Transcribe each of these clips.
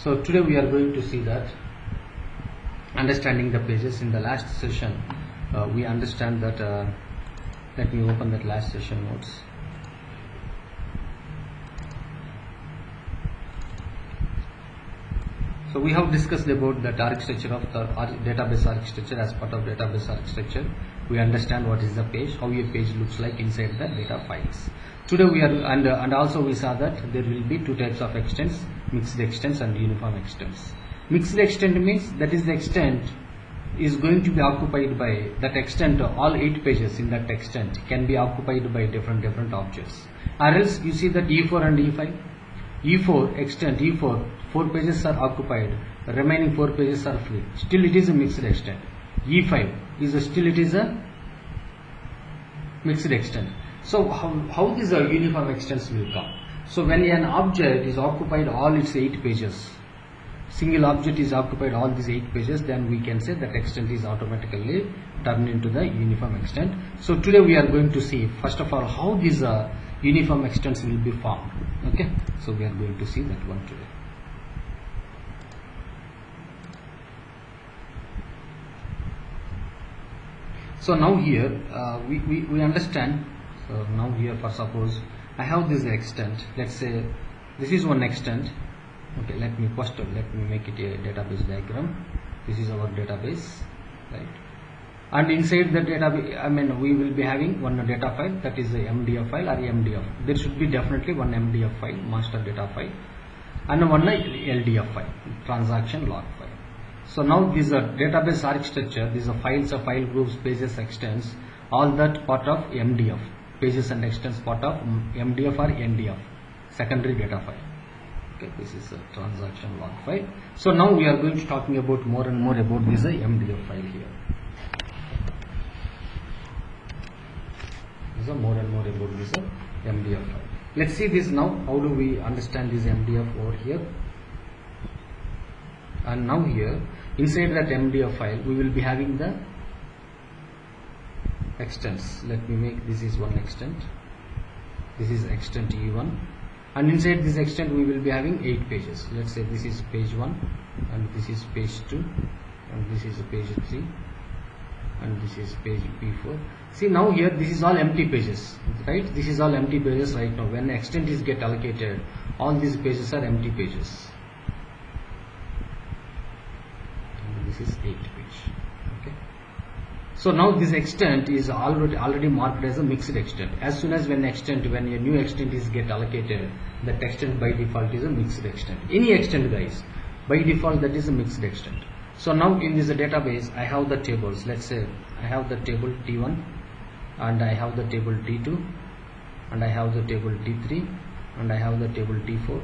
So today we are going to see that understanding the pages. In the last session we understand that let me open that last session notes. So we have discussed about the architecture of the database architecture. As part of database architecture, we understand what is the page, how a page looks like inside the data files. Today we are and also we saw that there will be two types of extents: mixed extents and uniform extents. Mixed extent means that is the extent is going to be occupied by that extent. All 8 pages in that extent can be occupied by different objects. Or else you see that E4 and E5. E4 extent, E4 4 pages are occupied, the remaining 4 pages are free. Still it is a mixed extent. E5 is still it is a mixed extent. So how these uniform extents will come? So when an object is occupied all its 8 pages, single object is occupied all these 8 pages, then we can say that extent is automatically turned into the uniform extent. So today we are going to see first of all how these uniform extents will be formed. Okay, so we are going to see that one today. So now here we understand. So now here, for suppose I have this extent, let's say this is one extent. Okay, let me make it a database diagram. This is our database, right? And inside the database, we will be having one data file, that is a MDF file or MDF. There should be definitely one MDF file, master data file, and one LDF file, transaction log file. So now this database architecture, these are files, file groups, pages, extents, all that part of MDF, pages and extents part of MDF or NDF, secondary data file. Okay, this is a transaction log file. So now we are going to talking about more and more about this MDF file here. More and more about this MDF file. Let's see this now. How do we understand this MDF over here? And now here inside that MDF file we will be having the extents. Let me make this is one extent. This is extent E1, and inside this extent we will be having 8 pages. Let's say this is page 1, and this is page 2, and this is page 3, and this is page P4. See now here this is all empty pages, right? This is all empty pages right now. When extent is get allocated, all these pages are empty pages. And this is 8 page. Okay. So now this extent is already marked as a mixed extent. As soon as when a new extent is get allocated, that extent by default is a mixed extent. Any extent, guys, by default that is a mixed extent. So now in this database I have the tables. Let's say I have the table T1, and I have the table T2, and I have the table T3, and I have the table T4,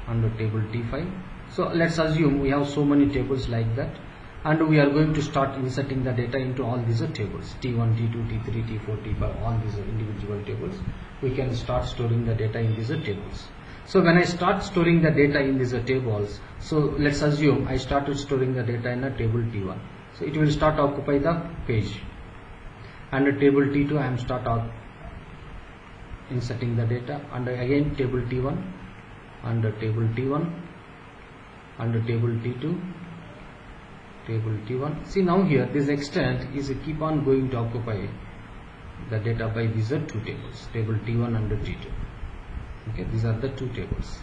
and the table T5. So let's assume we have so many tables like that, and we are going to start inserting the data into all these tables, T1, T2, T3, T4, T5, all these individual tables. We can start storing the data in these tables. So when I start storing the data in these tables, so let's assume I started storing the data in a table T1. So it will start occupy the page, and the table T2 I am start inserting the data, and again table T1, and the table T1, and the table T2, table T1. See now here this extent is keep on going to occupy the data by these are 2 tables, table T1 and the T2. Okay, these are the 2 tables.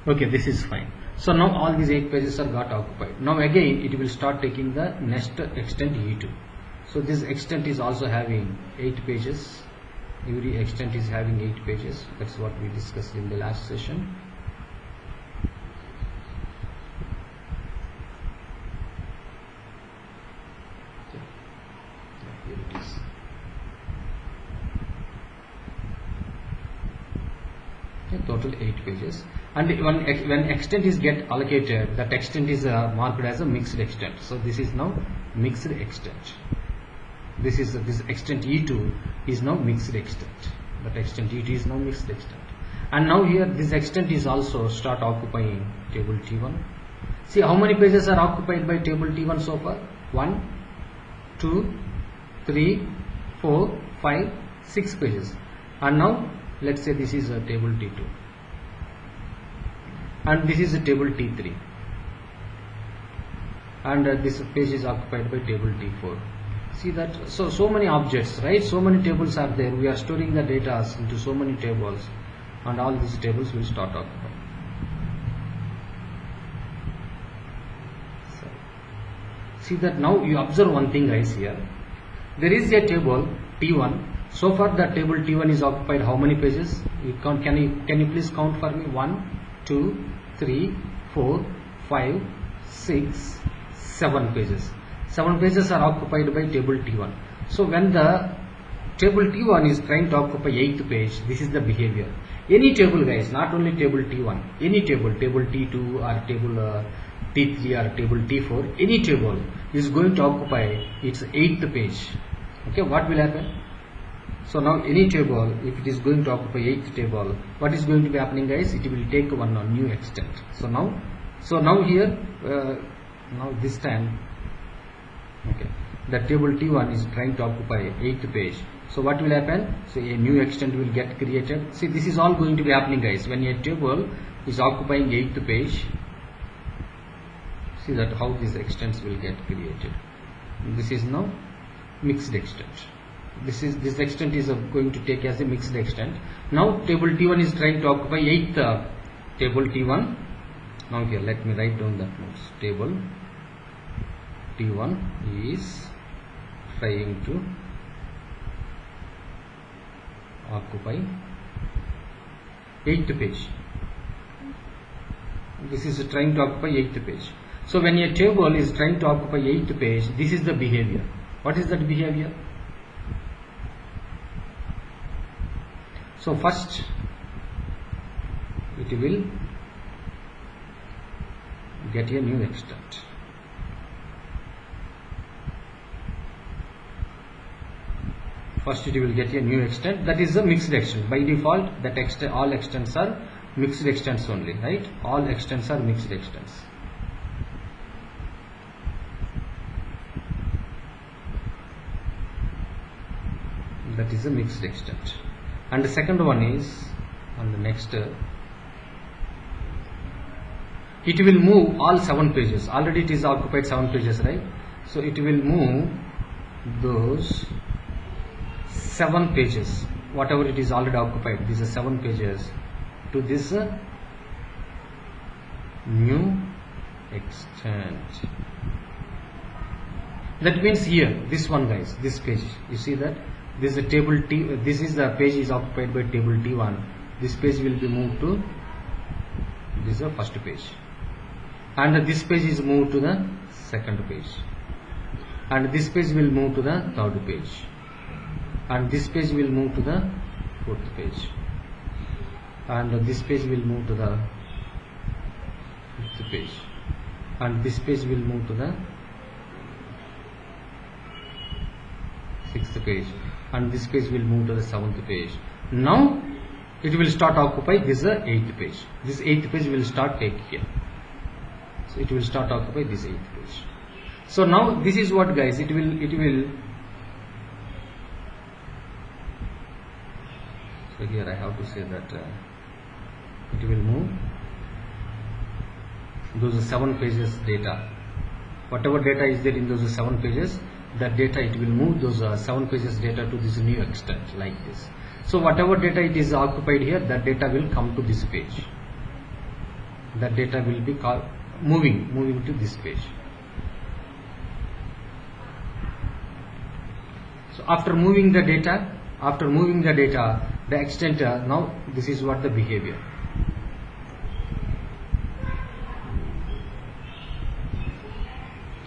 Okay, this is fine. So now all these 8 pages are got occupied. Now again it will start taking the next extent E2. So this extent is also having 8 pages. Every extent is having 8 pages. That's what we discussed in the last session. Here it is. Okay, total 8 pages. And when extent is get allocated, that extent is marked as a mixed extent. So this is now mixed extent. This extent E2 is now mixed extent. That extent E2 is now mixed extent. And now here this extent is also start occupying table T1. See how many pages are occupied by table T1 so far? 1, 2, 3, 4, 5, 6 pages. And now let's say this is a table T2. and this is the table T3, and this page is occupied by table T4. See that, so many objects, right? So many tables are there. We are storing the data into so many tables, and all these tables will start occupying. So, see that now you observe one thing, guys. Here there is a table T1. So far the table T1 is occupied how many pages? You count, can you please count for me? 1, 2, 3, 4, 5, 6, 7 pages. 7 pages are occupied by table T1. So when the table T1 is trying to occupy 8th page, this is the behavior. Any table, guys, not only table T1, any table T2 or table T3 or table T4, any table is going to occupy its 8th page. Okay, what will happen? So now any table, if it is going to occupy 8th table, what is going to be happening, guys? It will take one new extent. So now here, now this time, okay, the table T1 is trying to occupy 8th page. So what will happen? So a new extent will get created. See, this is all going to be happening, guys, when a table is occupying 8th page. See that how these extents will get created. This is now mixed extent. This extent is going to take as a mixed extent. Now table T1 is trying to occupy 8th table T1. Now here let me write down that notes. Table T1 is trying to occupy 8th page. This is trying to occupy 8th page. So when a table is trying to occupy 8th page, this is the behavior. What is that behavior? So first it will get a new extent. First it will get a new extent, that is a mixed extent. By default that all extents are mixed extents only, right? All extents are mixed extents. That is a mixed extent. And the second one is on the next, it will move all 7 pages. Already it is occupied 7 pages, right? So it will move those 7 pages, whatever it is already occupied, these are 7 pages, to this new extent. That means here, this one, guys, this page, you see that this is a table T, this is the page is occupied by table T1. This page will be moved to, this is the first page, and this page is moved to the second page, and this page will move to the third page, and this page will move to the fourth page, and this page will move to the fifth page, and this page will move to the sixth page, and this page will move to the 7th page. Now it will start occupy this 8th page. This 8th page will start take here. So it will start occupy this 8th page. So now this is what, guys, it will so here I have to say that it will move those 7 pages data. Whatever data is there in those 7 pages, that data it will move those 7 pages data to this new extent like this. So whatever data it is occupied here, that data will come to this page. That data will be moving to this page. So after moving the data, the extent, now this is what the behavior.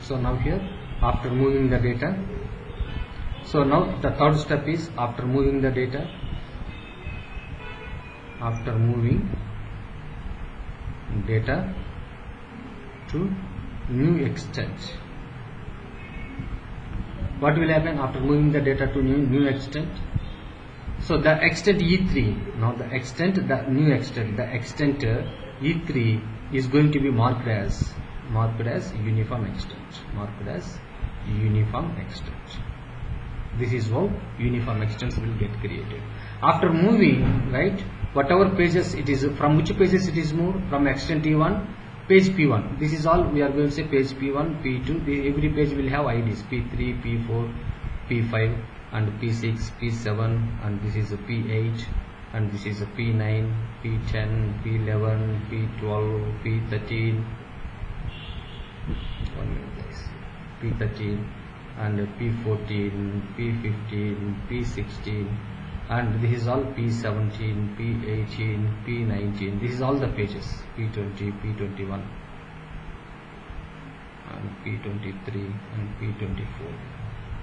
So now here, after moving the data, so now the third step is after moving the data, to new extent. What will happen after moving the data to new extent? So the extent E3, now the new extent E3 is going to be marked as uniform extent. This is how uniform extents will get created. After moving, right, whatever pages it is, from which pages it is moved, from extent T1, page P1. This is all we are going to say page P1, P2. Every page will have IDs P3, P4, P5 and P6, P7, and this is a P8, and this is a P9, P10, P11, P12, P13, P13, and P14, P15, P16, and this is all P17, P18, P19. This is all the pages P20, P21, and P23 and P24.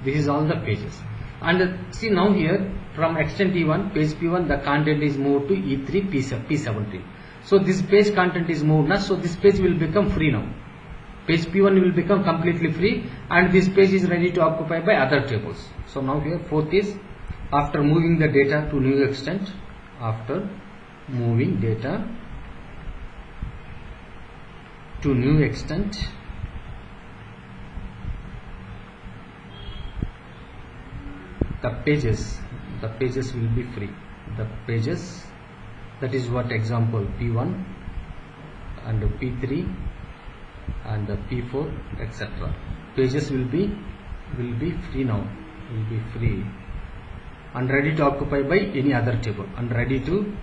This is all the pages. And see now here from extent E1, page P1, the content is moved to E3, P17. So this page content is moved now, so this page will become free now. Page P1 will become completely free, and this page is ready to occupy by other tables. So now here fourth is, after moving the data to new extent, after moving data to new extent, the pages will be free. The pages, that is what example P1 and P3 and P4 etc. Pages will be free now, will be free and ready to occupy by any other table, and ready to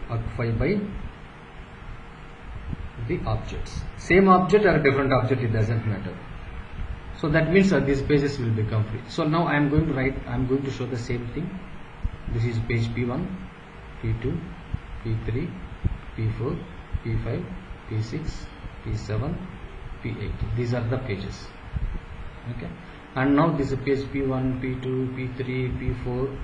occupy by the objects. Same object or different object, it doesn't matter. So that means these pages will become free. So now I am going to show the same thing. This is page P1, P2, P3, P4, P5, P6, P7, P8. These are the pages. Okay. And now this is page P1, P2, P3, P4,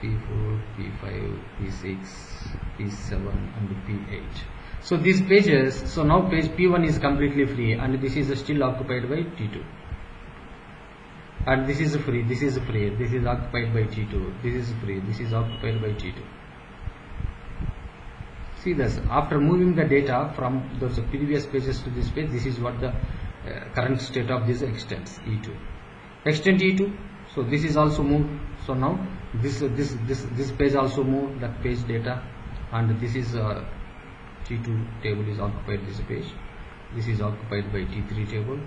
P4, P5, P6, P7 and P8. So these pages, so now page P1 is completely free, and this is still occupied by T2. And this is free, this is free, this is occupied by T2, this is free, this is occupied by T2. See this, after moving the data from those previous pages to this page, this is what the current state of this extents E2. Extent E2, so this is also moved. So now this page also moved, that page data, and this is T2 table is occupied this page. This is occupied by T3 table.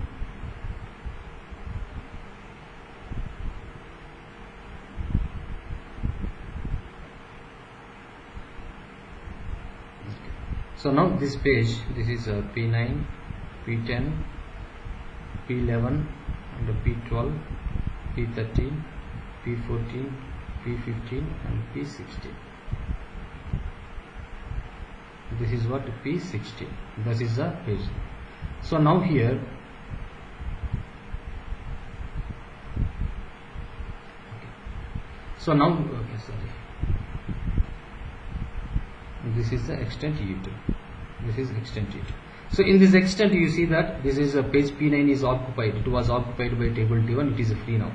So now this page, this is P9, P10, P11 and P12, P13, P14, P15 and P16. This is what P16. This is the page. So now here, so now this is the extent E2. This is extent E2. So in this extent you see that this is a page P9 is occupied. It was occupied by table T1. It is free now.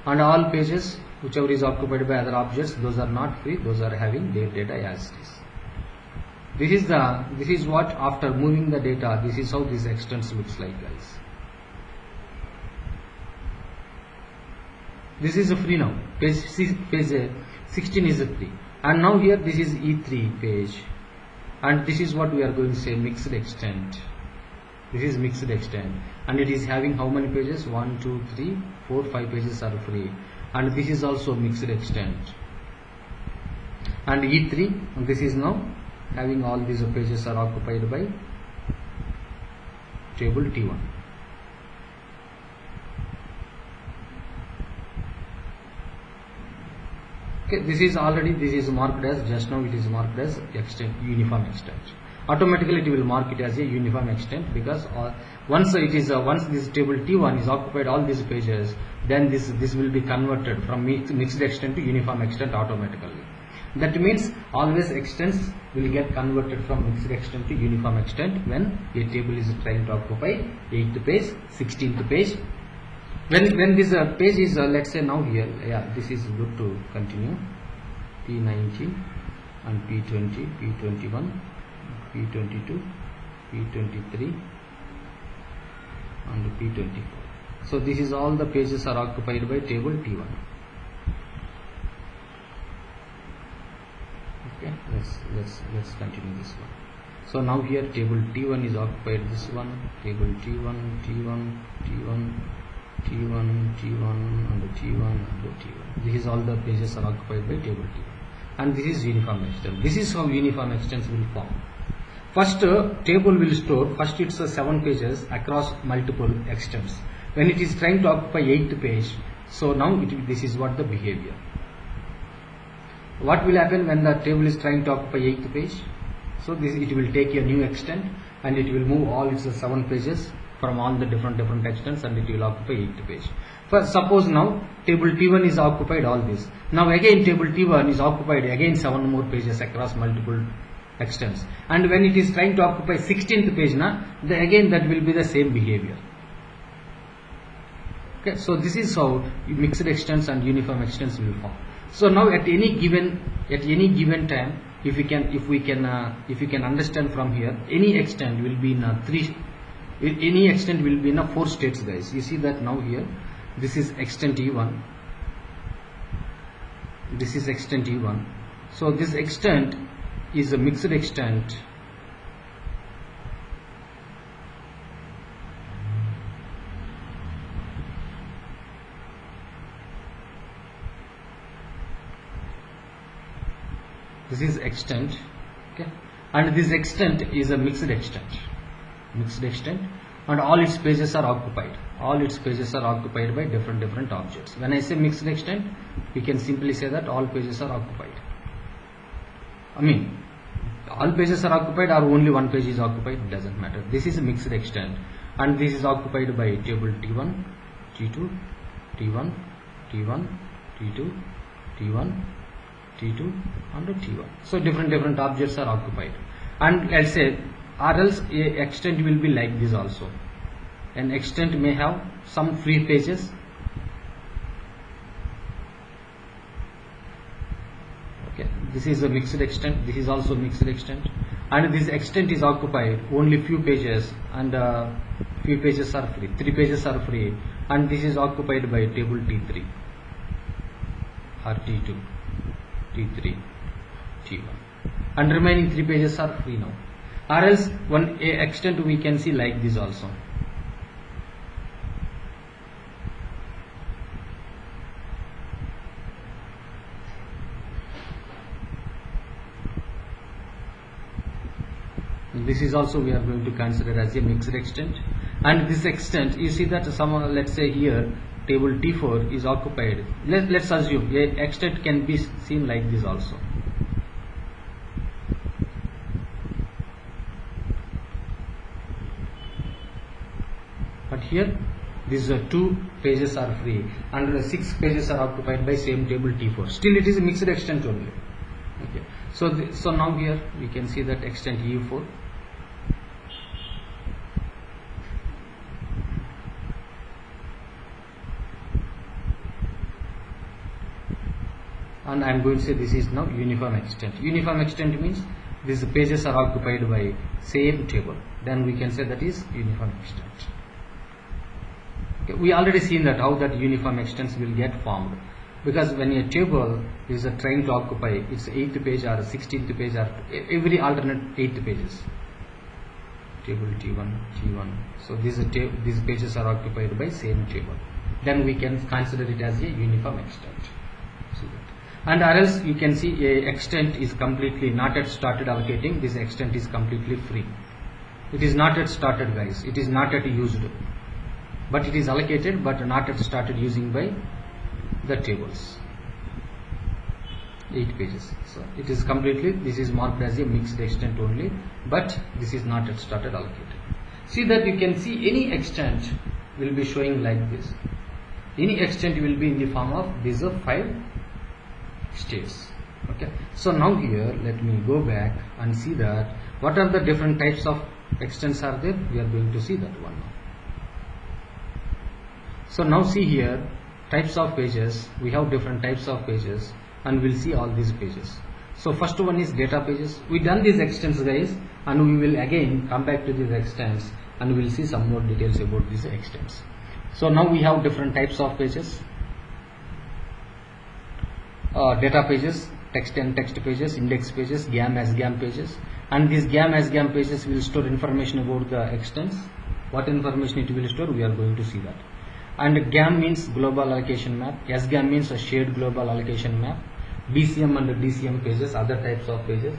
And all pages whichever is occupied by other objects, those are not free. Those are having their data as it is. This is what after moving the data. This is how this extents looks like, guys. This is free now. Page 16 is free. And now here this is E3 page, and this is what we are going to say mixed extent. This is mixed extent, and it is having how many pages? 1, 2, 3, 4, 5 pages are free, and this is also mixed extent. And E3, and this is now having all these pages are occupied by table T1. Okay, this is marked as, just now it is marked as extent, uniform extent. Automatically it will mark it as a uniform extent, because once this table T1 is occupied all these pages, then this will be converted from mixed extent to uniform extent automatically. That means always extents will get converted from mixed extent to uniform extent when a table is trying to occupy 8th page, 16th page. When this page is let's say now here, yeah, this is good to continue. P19 and P20, P21, P22, P23 and P24. So this is all the pages are occupied by table T1. Okay, let's continue this one. So now here table T1 is occupied this one, table T1 and the T1. This is all the pages are occupied by table T1. And this is uniform extent. This is how uniform extents will form. First table will store, first it's 7 pages across multiple extents. When it is trying to occupy 8th page, so now this is what the behavior. What will happen when the table is trying to occupy 8th page? So it will take a new extent and it will move all its 7 pages from all the different extents and it will occupy 8th page. First, suppose now table T1 is occupied all this. Now again table T1 is occupied again 7 more pages across multiple extents. And when it is trying to occupy 16th page, again that will be the same behavior. Okay, so this is how mixed extents and uniform extents will form. So now at any given time, if we can understand from here, any extent will be in 4 states, guys. You see that now here, this is extent E1, this is extent E1. So this extent is a mixed extent. This is extent, okay, and this extent is a mixed extent, and all its pages are occupied. All its pages are occupied by different objects. When I say mixed extent, we can simply say that all pages are occupied. I mean, all pages are occupied or only one page is occupied, it doesn't matter. This is a mixed extent, and this is occupied by table T1, T2, T1, T1, T2, T1, T2 and T1. So different objects are occupied. And let's say, or else a extent will be like this also. An extent may have some free pages. Okay, this is a mixed extent. This is also mixed extent. And this extent is occupied only few pages, and few pages are free. 3 pages are free, and this is occupied by table T3 or T2. T3, T1, and remaining 3 pages are free now. Or else one extent we can see like this also. This is also we are going to consider as a mixed extent, and this extent you see that let's say here table T4 is occupied. Let's assume a extent can be seen like this also. But here these 2 pages are free and 6 pages are occupied by same table T4. Still it is a mixed extent only. Okay. So now here we can see that extent E4. And I am going to say this is now uniform extent. Uniform extent means these pages are occupied by same table. Then we can say that is uniform extent. Okay, we already seen that how that uniform extents will get formed, because when a table is trying to occupy its 8th page or 16th page or every alternate 8th pages. Table T1, T1. So these pages are occupied by same table. Then we can consider it as a uniform extent. See that. And or else you can see a extent is completely not yet started allocating. This extent is completely free. It is not yet started, guys. It is not yet used, but it is allocated but not yet started using by the tables. 8 pages. So it is completely, this is marked as a mixed extent only, but this is not yet started allocated. See that you can see any extent will be showing like this. Any extent will be in the form of these 5 states. Okay, so now here let me go back and see that what are the different types of extents are there. We are going to see that one now. So now see here types of pages. We have different types of pages and we'll see all these pages. So first one is data pages. We done these extents, guys. and we will again come back to these extents and we will see some more details about these extents. So now we have different types of pages. Data pages, text and text pages, index pages, GAM as GAM pages, and these GAM as GAM pages will store information about the extents. What information it will store, we are going to see that. And GAM means global allocation map, SGAM means a shared global allocation map, BCM and DCM pages, other types of pages.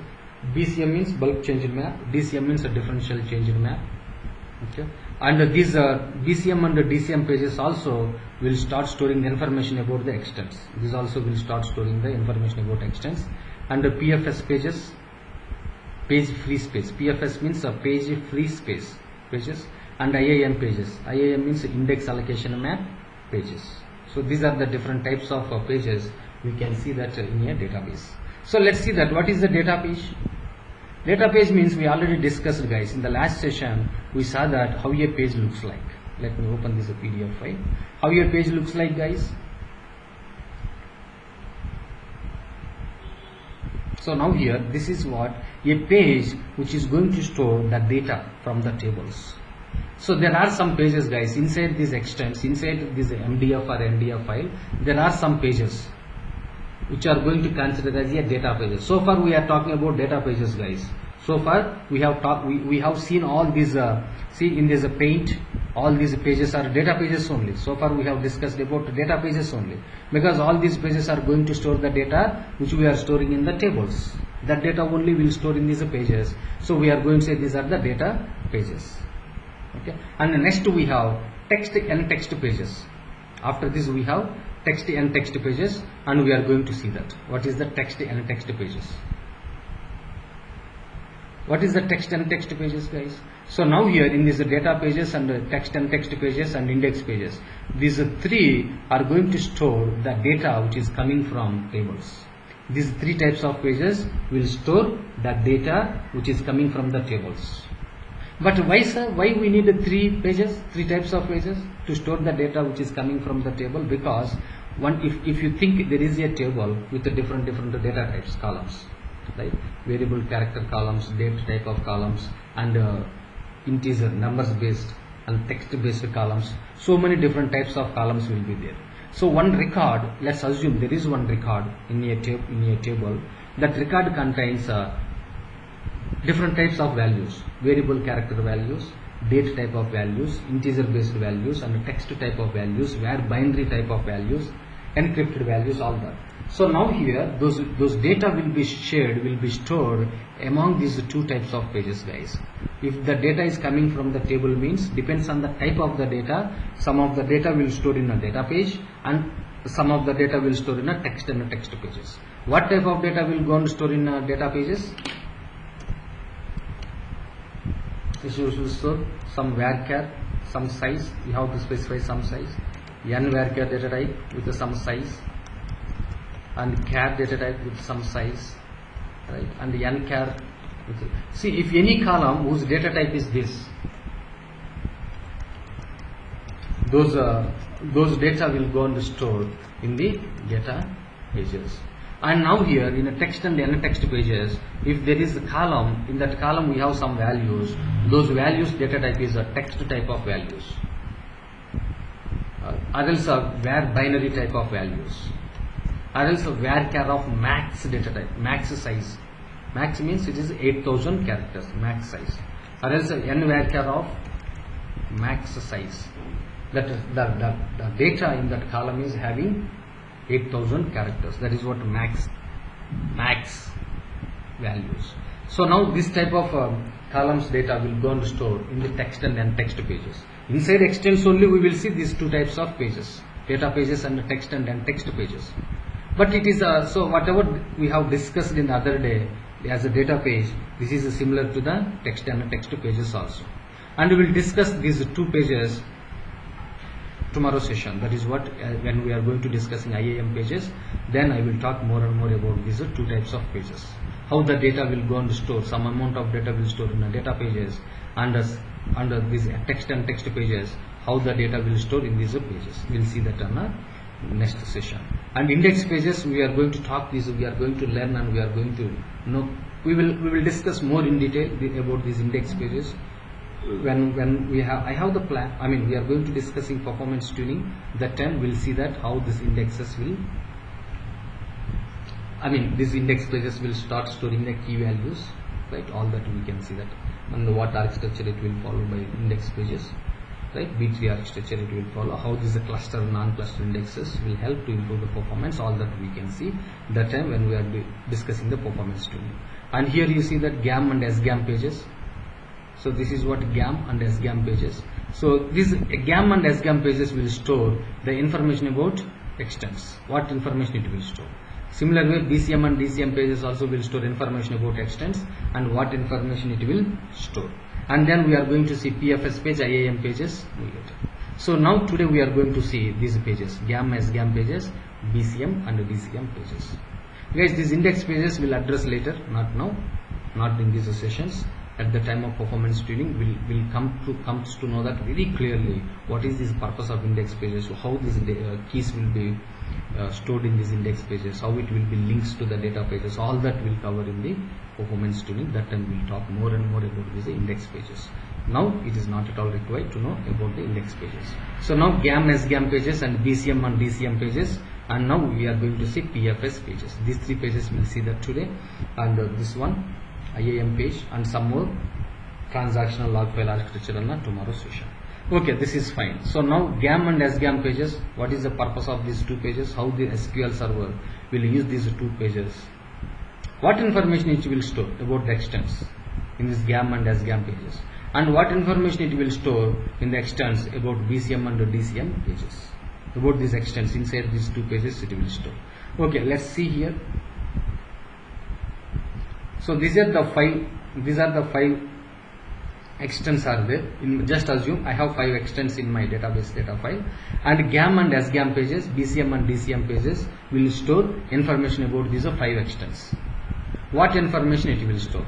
BCM means bulk change map, DCM means a differential change map. Okay, and these BCM and DCM pages also will start storing the information about the extents. This also will start storing the information about extents. And the PFS pages, page free space. PFS means a page free space pages, and IAM pages. IAM means index allocation map pages. So these are the different types of pages we can see that in a database. So let's see that what is the data page. Data page means we already discussed, guys. In the last session we saw that how a page looks like. Let me open this PDF file. How a page looks like, guys. So now here this is what a page which is going to store the data from the tables. So there are some pages, guys, inside these extents, inside this MDF or NDF file, there are some pages which are going to consider as a data pages. So far we are talking about data pages, guys. So far we have seen all these see in this paint, all these pages are data pages only. So far we have discussed about data pages only, because all these pages are going to store the data which we are storing in the tables. That data only will store in these pages. So we are going to say these are the data pages. Okay, and next we have text and text pages. After this we have text and text pages, and we are going to see that what is the text and text pages. What is the text and text pages, guys? So now here in these data pages and text and text pages and index pages, these three are going to store the data which is coming from tables. These three types of pages will store the data which is coming from the tables. But why, sir? Why we need three pages, three types of pages to store the data which is coming from the table? Because if you think there is a table with the different data types, columns, like variable character columns, date type of columns, and integer numbers based and text based columns, so many different types of columns will be there. So one record, let's assume there is one record in a table. That record contains different types of values, variable character values, date type of values, integer based values, and text type of values, where binary type of values, encrypted values, all that. So now here those data will be shared, will be stored among these two types of pages, guys. If the data is coming from the table, means depends on the type of the data. Some of the data will store in a data page, and some of the data will store in a text and a text pages. What type of data will go and store in data pages? You should store some varchar, some size. You have to specify some size. N varchar data type with some size, and char data type with some size, right? And the n char. See, if any column whose data type is this, those data will go and store in the data pages. And now here in a text and n text pages, if there is a column, in that column we have some values. Those values data type is a text type of values, or else a var binary type of values, or else a varchar of max data type, max size. Max means it is 8000 characters, max size, or else a n varchar of max size. That the data in that column is having 8000 characters. That is what max values. So now this type of columns data will go and store in the text and n text pages. Inside extents only we will see these two types of pages, data pages and text and n text pages. But it is so whatever we have discussed in the other day as a data page, this is similar to the text and text pages also. And we will discuss these two pages tomorrow session. That is what when we are going to discussing IAM pages, then I will talk more and more about these two types of pages. How the data will go and store, some amount of data will store in the data pages, and under these text and text pages, how the data will store in these pages. We will see that on the next session. And index pages, we are going to talk this, we are going to learn, and we are going to know we will discuss more in detail about these index pages when I have the plan. I mean, we are going to discussing performance tuning. That time we'll see that how these indexes will, I mean, these index pages will start storing the key values, right? All that we can see that, and what architecture it will follow by index pages, right? B-tree architecture it will follow. How these cluster non-cluster indexes will help to improve the performance. All that we can see that time when we are discussing the performance tuning. And here you see that GAM and SGAM pages. So this is what GAM and SGAM pages. So these GAM and SGAM pages will store the information about extents. What information it will store. Similar way, BCM and DCM pages also will store information about extents and what information it will store. And then we are going to see PFS page, IAM pages. So now today we are going to see these pages, GAM, SGAM pages, BCM and DCM pages. Guys, these index pages will address later, not now, not in these sessions. At the time of performance tuning, will comes to know that very clearly what is this purpose of index pages, how these keys will be stored in these index pages, how it will be links to the data pages. All that will cover in the performance tuning. That time we'll talk more and more about these index pages. Now it is not at all required to know about the index pages. So now GAM, SGAM pages and BCM and DCM pages, and now we are going to see PFS pages. These three pages we'll see that today, and this one IAM page and some more transactional log file architecture on tomorrow's session. Okay, this is fine. So now GAM and SGAM pages, what is the purpose of these two pages, how the SQL server will use these two pages, what information it will store about the extents in this GAM and SGAM pages, and what information it will store in the extents about BCM and DCM pages. About these extents inside these two pages it will store. Okay, let's see here. So these are the five extents are there. Just assume I have 5 extents in my database data file, and GAM and SGAM pages, BCM and DCM pages will store information about these 5 extents. What information it will store?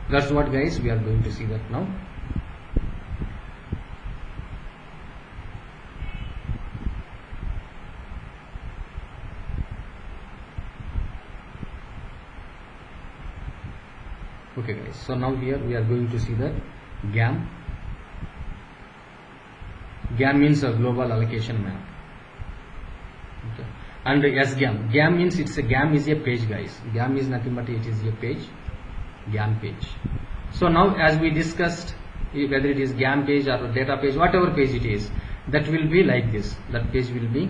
That's what, guys, we are going to see that now. Okay, guys, so now here we are going to see that GAM. GAM means a global allocation map. Okay. And SGAM. GAM means GAM is a page, guys. GAM is nothing but it is a page. GAM page. So now as we discussed, whether it is GAM page or data page, whatever page it is, that will be like this. That page will be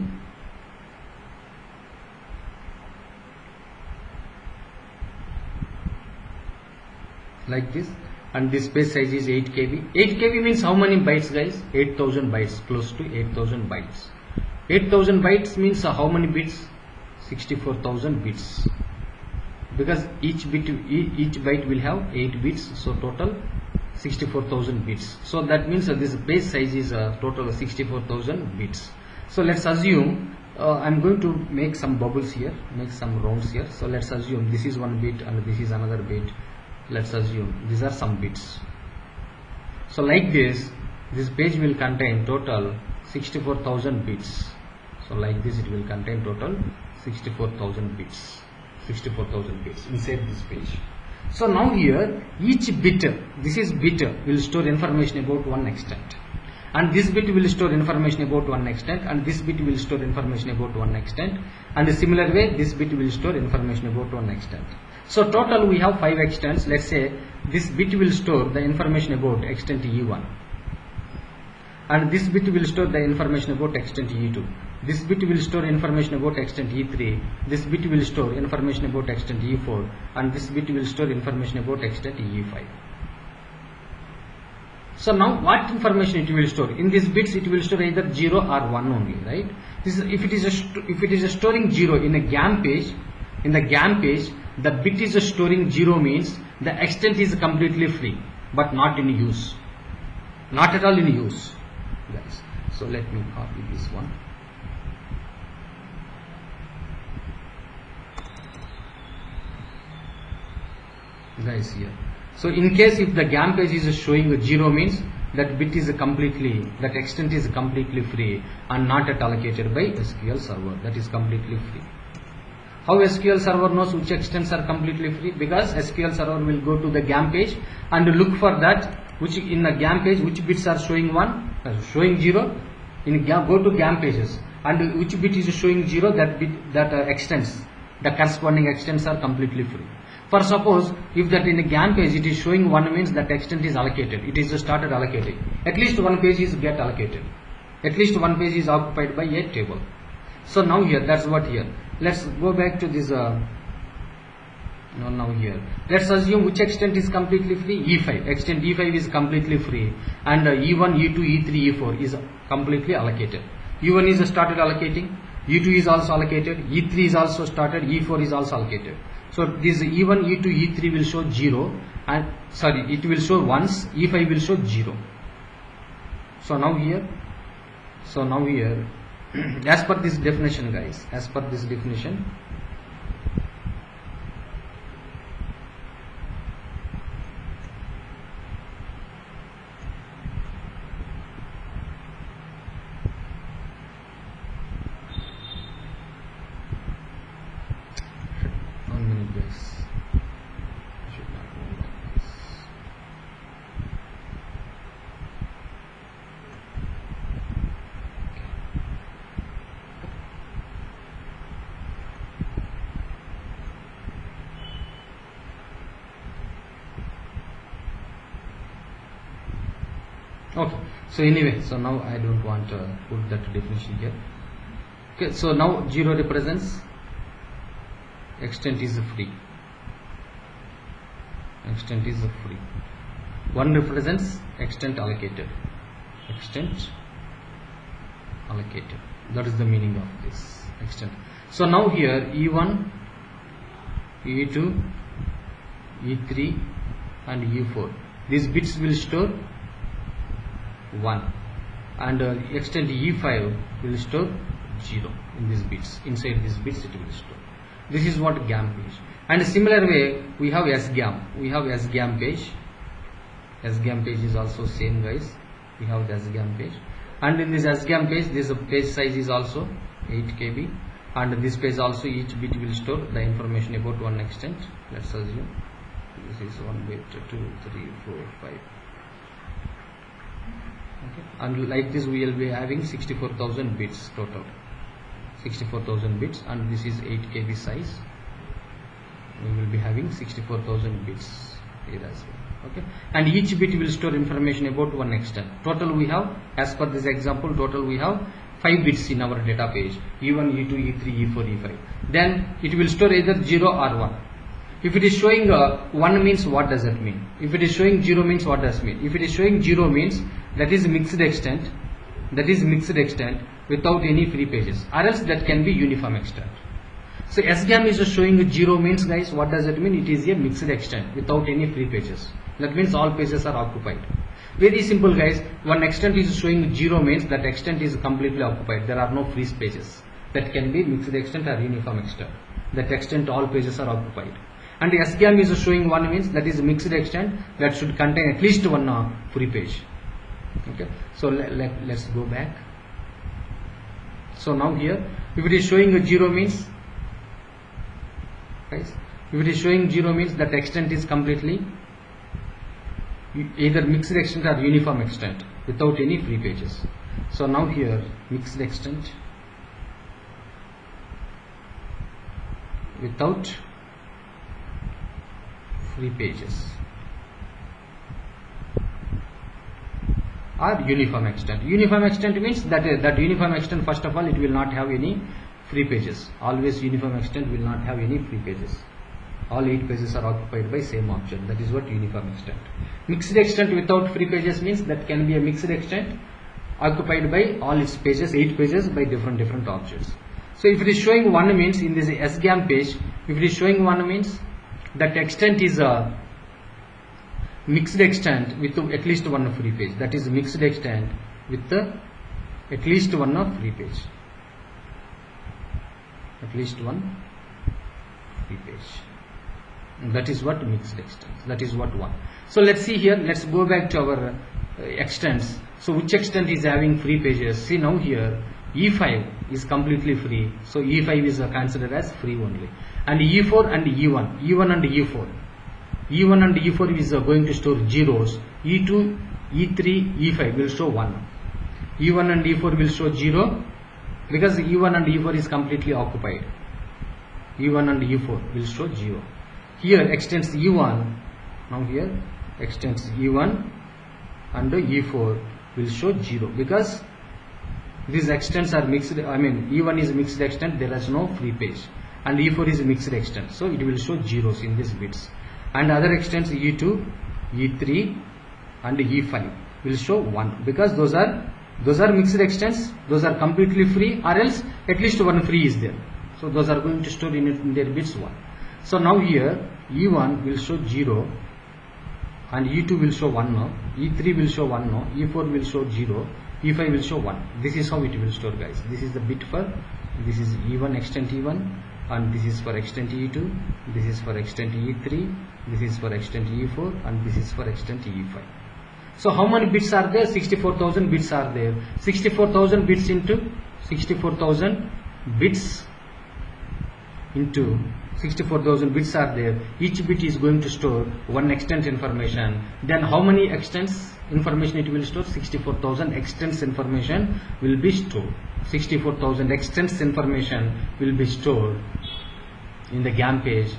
like this, and this page size is 8 KB. 8 KB means how many bytes, guys? 8000 bytes, close to 8000 bytes. 8000 bytes means how many bits? 64,000 bits, because each byte will have 8 bits, so total 64,000 bits. So that means this page size is a total of 64,000 bits. So let's assume I'm going to make some bubbles here, make some rounds here. So let's assume this is one bit and this is another bit. Let's assume these are some bits. So like this page will contain total 64,000 bits. So like this it will contain total 64,000 bits. 64,000 bits inside this page. So now here each bit, this is bit, will store information about one extent, and this bit will store information about one extent, and this bit will store information about one extent, and a similar way this bit will store information about one extent. So total we have 5 extents. Let's say this bit will store the information about extent E1, and this bit will store the information about extent E2. This bit will store information about extent E3. This bit will store information about extent E4, and this bit will store information about extent E5. So now what information it will store? In these bits it will store either 0 or 1 only, right? This is, if it is storing 0 in a GAM page, in the GAM page the bit is storing 0 means the extent is completely free, but not in use, not at all in use, guys. So let me copy this one. Guys, here. So in case if the GAM page is showing 0 means that bit is completely, that extent is completely free and not at allocated by SQL server, that is completely free. How SQL server knows which extents are completely free? Because SQL server will go to the GAM page and look for that which in the GAM page which bits are showing 1, showing 0. In GAM, go to GAM pages and which bit is showing 0, that bit that extends, the corresponding extents are completely free. For suppose if that in the GAM page it is showing 1 means that extent is allocated, it is started allocating. At least one page is get allocated. At least one page is occupied by a table. So now here, that's what here. Let's go back to this. Now here, let's assume which extent is completely free. E5 extent E5 is completely free, and E1, E2, E3, E4 is completely allocated. E1 is started allocating. E2 is also allocated. E3 is also started. E4 is also allocated. So this E1, E2, E3 will show 0, and sorry, it will show once. E5 will show 0. So now here, as per this definition, guys, as per this definition, okay. So anyway, so now I don't want to put that definition here. Okay, so now 0 represents extent is free. Extent is free. 1 represents extent allocated. Extent allocated. That is the meaning of this extent. So now here E1, E2, E3 and E4. These bits will store 1, and extent E5 will store 0 in these bits. Inside these bits it will store. This is what GAM page. And a similar way we have SGAM. We have SGAM page. SGAM page is also same, guys. We have the SGAM page, and in this SGAM page this page size is also 8 KB, and this page also each bit will store the information about one extent. Let's assume this is 1 bit, 2, 3, 4, 5. Okay. And like this we will be having 64,000 bits total. 64,000 bits, and this is 8 KB size. We will be having 64,000 bits here as well. Okay. And each bit will store information about one extent. Total we have, as per this example, total we have 5 bits in our data page. E1, E2, E3, E4, E5. Then it will store either 0 or 1. If it is showing 1 means what does that mean? If it is showing 0 means what does it mean? If it is showing 0 means that is mixed extent. That is mixed extent without any free pages, or else that can be uniform extent. So SGAM is showing 0 means, guys, what does it mean? It is a mixed extent without any free pages. That means all pages are occupied. Very simple, guys. One extent is showing 0 means that extent is completely occupied. There are no free pages. That can be mixed extent or uniform extent. That extent all pages are occupied. And the SGAM is showing 1 means that is mixed extent that should contain at least one free page. Okay. So let's go back. So now here, if it is showing 0 means, guys, if it is showing 0 means that extent is completely either mixed extent or uniform extent without any free pages. So now here mixed extent without free pages or uniform extent. Uniform extent means that uniform extent, first of all, it will not have any free pages. Always uniform extent will not have any free pages. All 8 pages are occupied by same object. That is what uniform extent. Mixed extent without free pages means that can be a mixed extent occupied by all its pages, 8 pages by different objects. So if it is showing 1 means in this SGAM page, if it is showing 1 means that extent is a mixed extent with at least one free page. That is mixed extent with at least one free page. At least one free page. That is what mixed extent. That is what 1. So let's see here. Let's go back to our extents. So which extent is having free pages? See now here E5 is completely free, so E5 is considered as free only. And E4 and E1, E1 and E4. E1 and E4 is going to store zeros. E2, E3, E5 will show 1. E1 and E4 will show 0 because E1 and E4 is completely occupied. E1 and E4 will show 0. Here extends E1. Now here extends E1 and E4 will show 0 because these extents are mixed. I mean E1 is mixed extent, there is no free page, and E4 is mixed extent, so it will show zeros in these bits. And other extents E2, E3 and E5 will show 1 because those are mixed extents, those are completely free, or else at least one free is there. So those are going to store in their bits 1. So now here E1 will show 0 and E2 will show 1 now, E3 will show 1 now, E4 will show 0, E5 will show 1. This is how it will store, guys. This is the bit for, this is E1 extent E1, and this is for extent E2, this is for extent E3, this is for extent E4, and this is for extent E5. So how many bits are there? 64,000 bits are there. 64,000 bits into 64,000 bits into 64,000 bits are there. Each bit is going to store one extent information. Then how many extents information it will store? 64,000 extents information will be stored. 64,000 extents information will be stored in the GAM page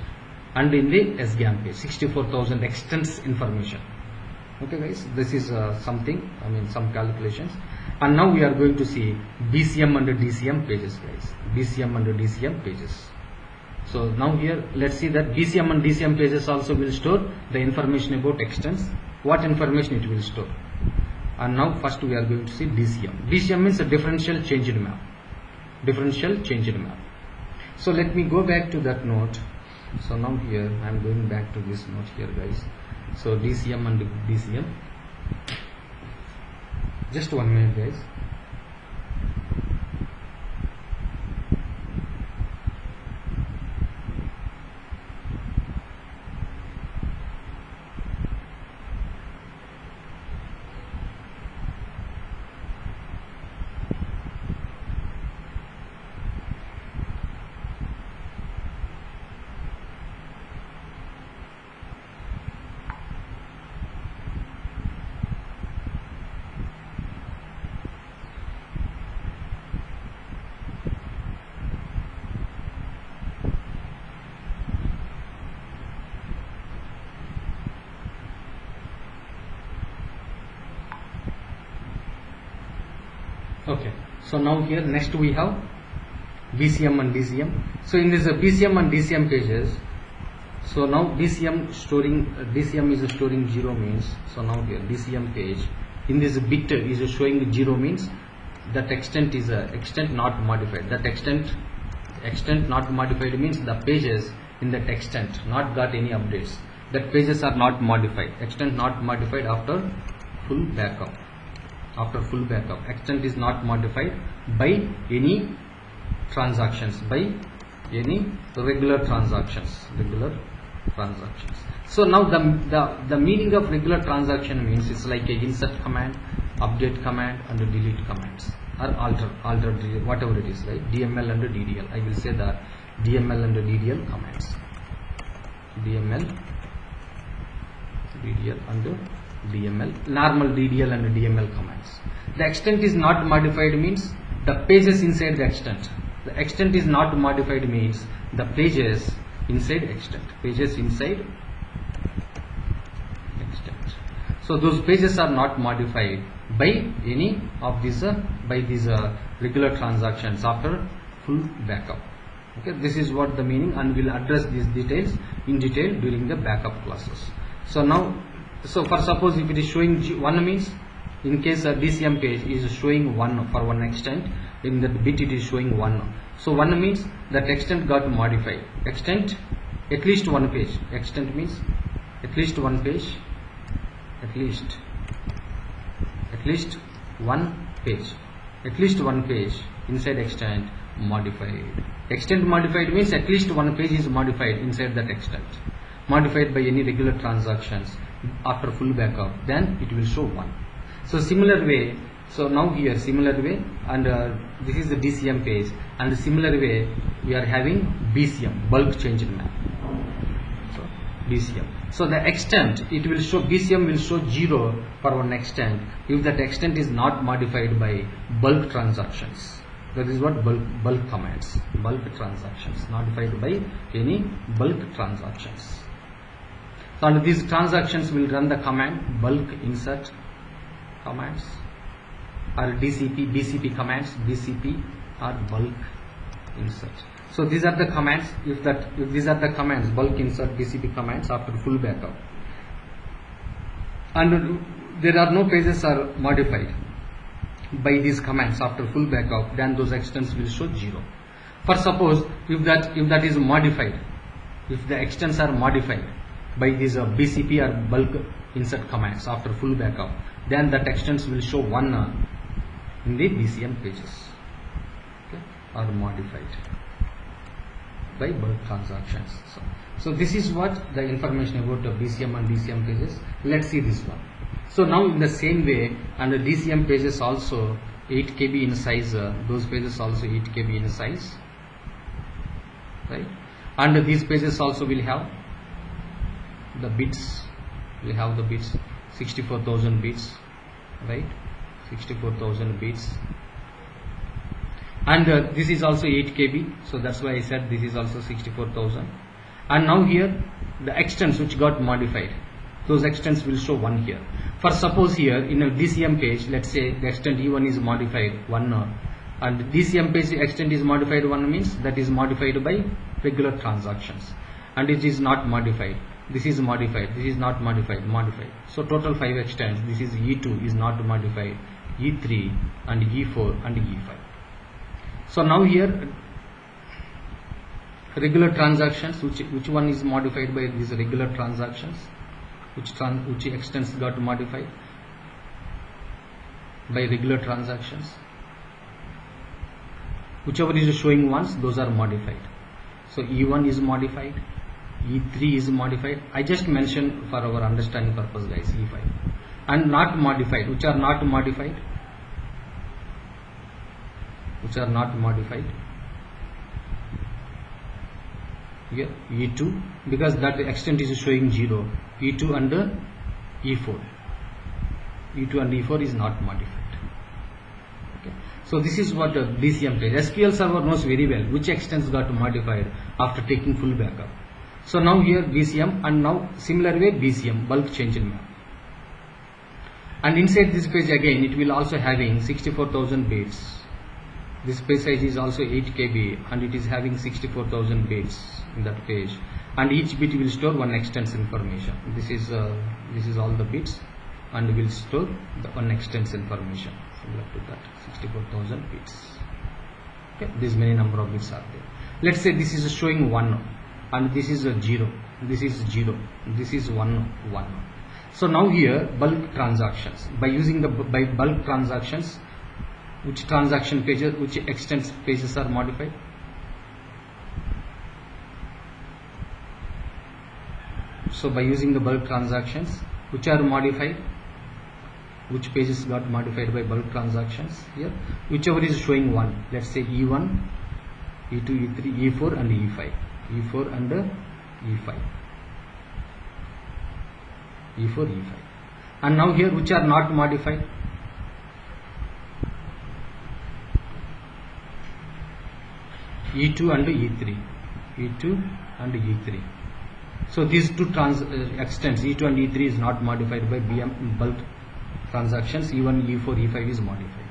and in the SGAM page. 64,000 extents information. Okay guys, this is something, I mean some calculations. And now we are going to see BCM and DCM pages, guys. BCM and DCM pages. So now here let's see that BCM and DCM pages also will store the information about extents, what information it will store. And now first we are going to see DCM. DCM means a differential changed map. Differential changed map. So let me go back to that note. So now here I am going back to this note here, guys. So DCM and DCM. Just 1 minute, guys. Okay, so now here next we have BCM and DCM. So in this BCM and DCM pages, so now DCM is storing 0 means, so now here DCM page, in this bit is showing 0 means that extent is extent not modified. That extent not modified means the pages in that extent not got any updates. That pages are not modified. Extent not modified after full backup. After full backup, extent is not modified by any transactions, by any regular transactions. So now the meaning of regular transaction means it's like a insert command, update command, and delete commands, or alter whatever it is, right? DML and DDL. I will say that DML and DDL commands. DML, DDL and DML, normal DDL and DML commands. The extent is not modified means the pages inside the extent. The extent is not modified means the pages inside extent. Pages inside extent. So those pages are not modified by any of these regular transactions after full backup. Okay, this is what the meaning, and we'll address these details in detail during the backup classes. So now, so for suppose if it is showing 1 means, in case a DCM page is showing 1 for one extent, in that bit it is showing 1. So 1 means that extent got modified. Extent at least one page. Extent means at least one page. At least one page. At least one page inside extent modified. Extent modified means at least one page is modified inside that extent. Modified by any regular transactions after full backup, then it will show 1. So similar way, So now here similar way, and this is the DCM page, and the similar way we are having BCM, bulk change in map. So BCM. So the extent, it will show, BCM will show 0 for one extent if that extent is not modified by bulk transactions. That is what bulk commands, bulk transactions, modified by any bulk transactions. So and these transactions will run the command bulk insert commands, or DCP, BCP commands, BCP or bulk insert. So these are the commands. If these are the commands, bulk insert, BCP commands after full backup, and there are no pages are modified by these commands after full backup, then those extents will show 0. For suppose if that is modified, if the extents are modified by these BCP or bulk insert commands after full backup, then that extents will show 1 in the BCM pages, okay, or modified by bulk transactions. So this is what the information about the BCM and DCM pages. Let's see this one. So now in the same way, and the DCM pages also 8 KB in size, those pages also 8 KB in size, right? And these pages also will have the bits, will have the bits, 64,000 bits, right? 64,000 bits, and this is also 8 KB, so that's why I said this is also 64,000. And now here the extents which got modified, those extents will show 1 here. For suppose here in a DCM page, let's say the extent E1 is modified 1, and DCM page extent is modified 1 means that is modified by regular transactions, and it is not modified. This is modified, this is not modified, modified. So total 5 extents. This is E2 is not modified, E3 and E4 and E5. So now here regular transactions, which one is modified by these regular transactions, which extents got modified by regular transactions, whichever is showing ones, those are modified. So E1 is modified, E3 is modified. I just mentioned for our understanding purpose, guys, E5. And not modified, which are not modified, which are not modified here, E2, because that extent is showing 0, E2 and E4, E2 and E4 is not modified. Okay. So this is what DCM page. SQL Server knows very well which extents got modified after taking full backup. So now here BCM, and now similar way BCM, bulk change in map. And inside this page again it will also having 64,000 bits. This page size is also 8 KB and it is having 64,000 bits in that page, and each bit will store one extents information. This is all the bits, and will store the one extents information similar to that 64,000 bits. Okay, this many number of bits are there. Let's say this is showing 1 and this is a 0, this is 0, this is 1, 1. So now here bulk transactions, by using the bulk transactions, which transaction pages, which extents pages are modified? So by using the bulk transactions, which are modified, which pages got modified by bulk transactions here, whichever is showing 1, let's say E1, E2, E3, E4 and E5, E4 and E5, E4, E5. And now here which are not modified? E2 and E3, E2 and E3. So these two extents, E2 and E3 is not modified by BM bulk transactions, E1, E4, E5 is modified.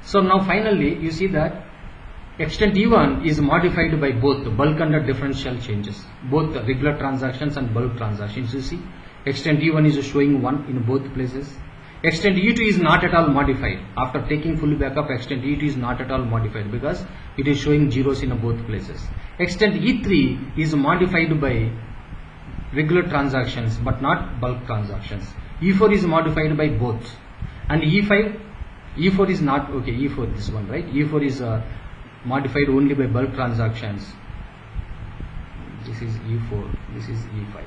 So now finally you see that extent E1 is modified by both bulk and differential changes, both regular transactions and bulk transactions. You see extent E1 is showing 1 in both places. Extent E2 is not at all modified. After taking full backup, extent E2 is not at all modified because it is showing zeros in both places. Extent E3 is modified by regular transactions but not bulk transactions. E4 is modified by both, and E4 is not, okay, E4 this one, right? E4 is modified only by bulk transactions. This is E4, this is E5.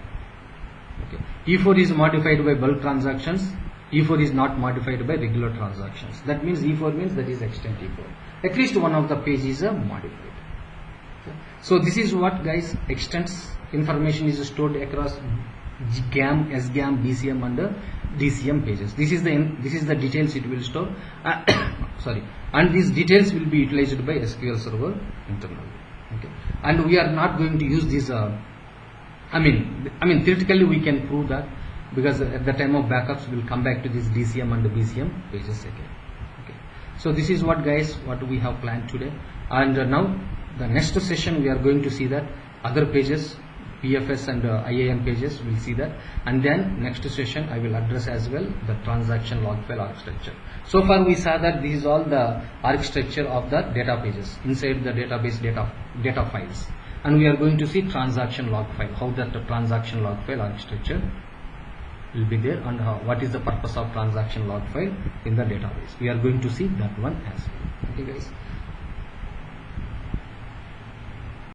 Okay. E4 is modified by bulk transactions, E4 is not modified by regular transactions. That means E4 means that is extent E4. At least one of the page is modified. Okay. So this is what, guys, extents information is stored across GAM, SGAM, BCM and DCM pages. This is the details it will store. Sorry, and these details will be utilized by SQL Server internally. Okay, and we are not going to use this. I mean, theoretically we can prove that, because at the time of backups we will come back to this DCM and the BCM pages again. Okay, so this is what, guys, what we have planned today. And now the next session we are going to see that other pages, PFS and IAM pages, we'll see that, and then next session I will address as well the transaction log file architecture. So far we saw that this is all the architecture of the data pages inside the database data files, and we are going to see transaction log file, how that transaction log file architecture will be there, and what is the purpose of transaction log file in the database. We are going to see that one as well. Okay, guys.